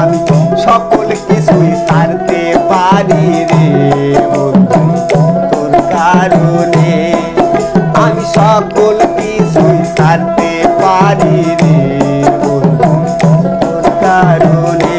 আমি সকল কিছুই ছাড়তে পারি রে বন্ধু তোর কারণে। আমি সকল কিছুই ছাড়তে পারি রে বন্ধু তোর কারণে।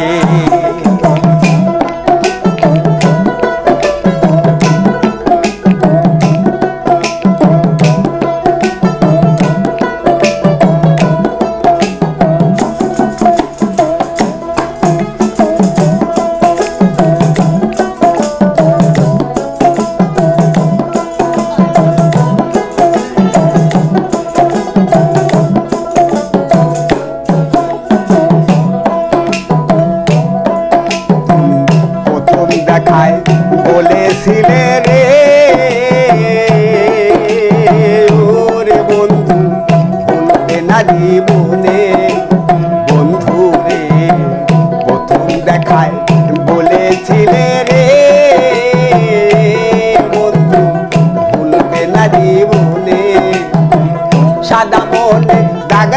দেখায় বলেছিলে রে ওরে বন্ধু ভুলবে না জীবনে। বন্ধু রে প্রথম দেখায় বলেছিলে রে বন্ধু ভুলবে না জীবনে। সাদা মনে দাগ